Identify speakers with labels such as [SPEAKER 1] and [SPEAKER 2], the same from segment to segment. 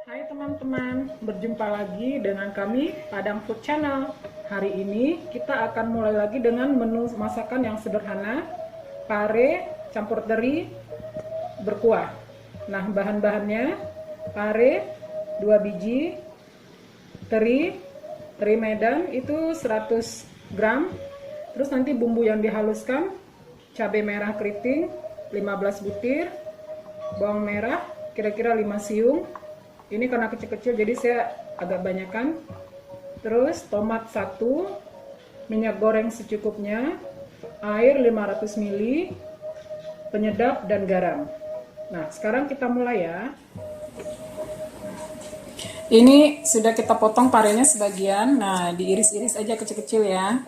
[SPEAKER 1] Hai teman-teman, berjumpa lagi dengan kami Padang Food Channel. Hari ini kita akan mulai lagi dengan menu masakan yang sederhana, pare campur teri berkuah. Nah, bahan-bahannya pare 2 biji, teri Medan itu 100 gram. Terus nanti bumbu yang dihaluskan, cabai merah keriting 15 butir, bawang merah kira-kira 5 siung. Ini karena kecil-kecil jadi saya agak banyakkan. Terus tomat 1, minyak goreng secukupnya, air 500 ml, penyedap dan garam. Nah, sekarang kita mulai ya. Ini sudah kita potong parenya sebagian. Nah, diiris-iris aja kecil-kecil ya.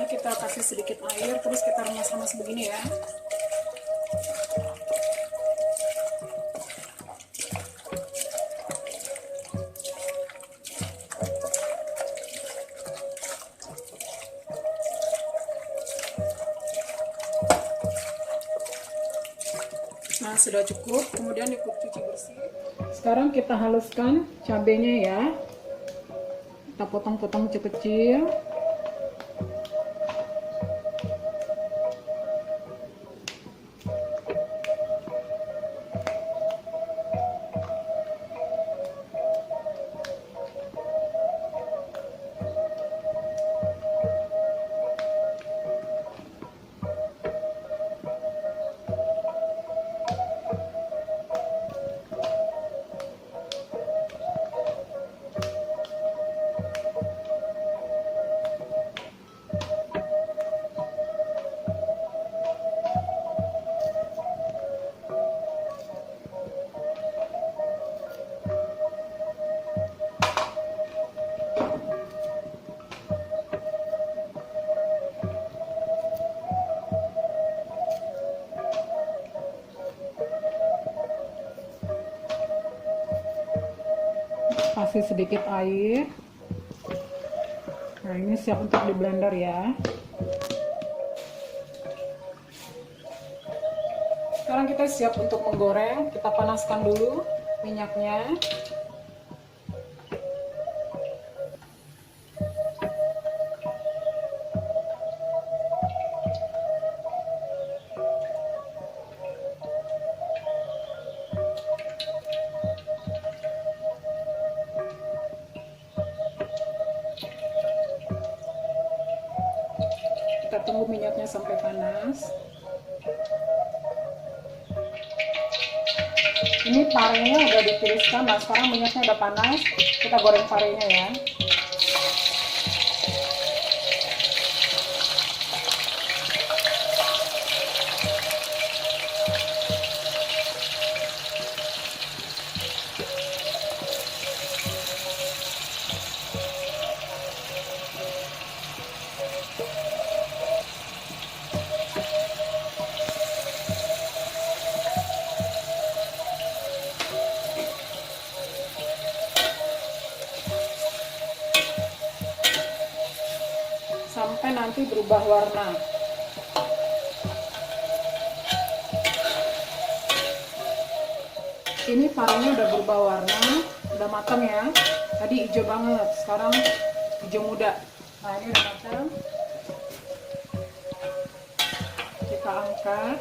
[SPEAKER 1] Kita kasih sedikit air, terus kita remas-remas begini ya. Nah, sudah cukup, kemudian dicuci bersih. Sekarang kita haluskan cabenya ya. Kita potong-potong kecil-kecil. Kasih sedikit air. Nah, ini siap untuk di blender ya. Sekarang kita siap untuk menggoreng. Kita panaskan dulu minyaknya. Kita tunggu minyaknya sampai panas. Ini parenya udah ditiriskan. Nah, sekarang minyaknya udah panas. Kita goreng parenya ya. Sampai nanti berubah warna. Ini parenya udah berubah warna, udah matang ya. Tadi hijau banget, sekarang hijau muda. Nah, ini udah matang. Kita angkat.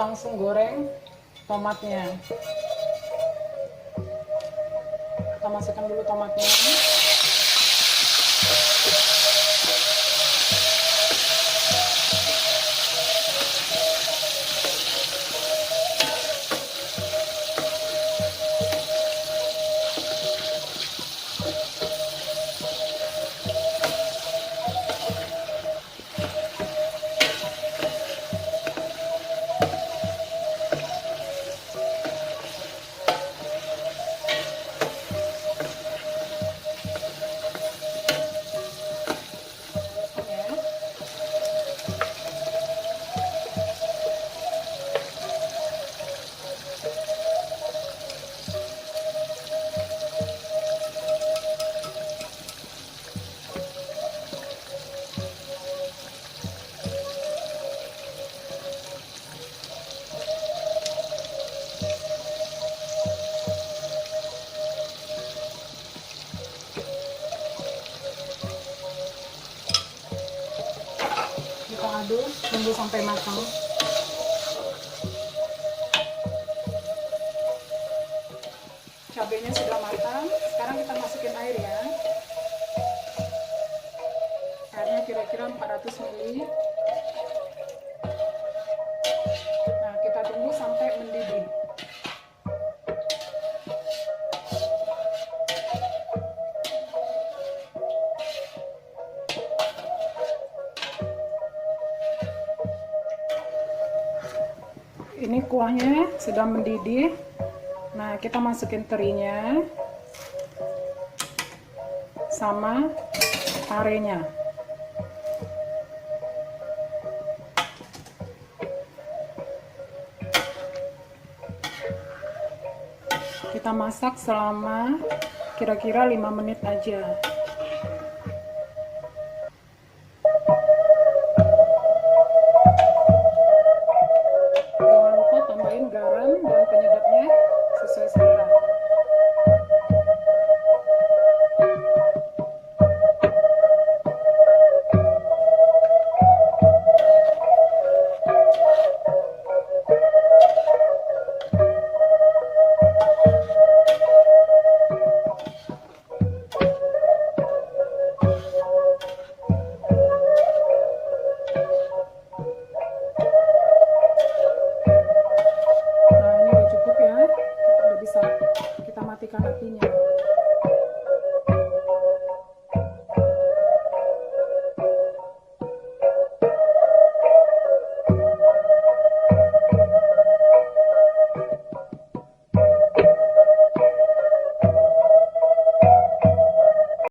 [SPEAKER 1] langsung goreng tomatnya. Kita masukkan dulu tomatnya. Kita aduk, tunggu sampai matang. Cabenya sudah matang, sekarang kita masukin air ya. Airnya kira-kira 400 ml. Nah, kita tunggu sampai mendidih. Ini kuahnya sudah mendidih. Nah, kita masukin terinya sama parenya. Kita masak selama kira-kira 5 menit aja. Jangan lupa tambahin garam dan penyedapnya sesuai selera. Nah, ini udah cukup ya. Udah bisa kita matikan apinya.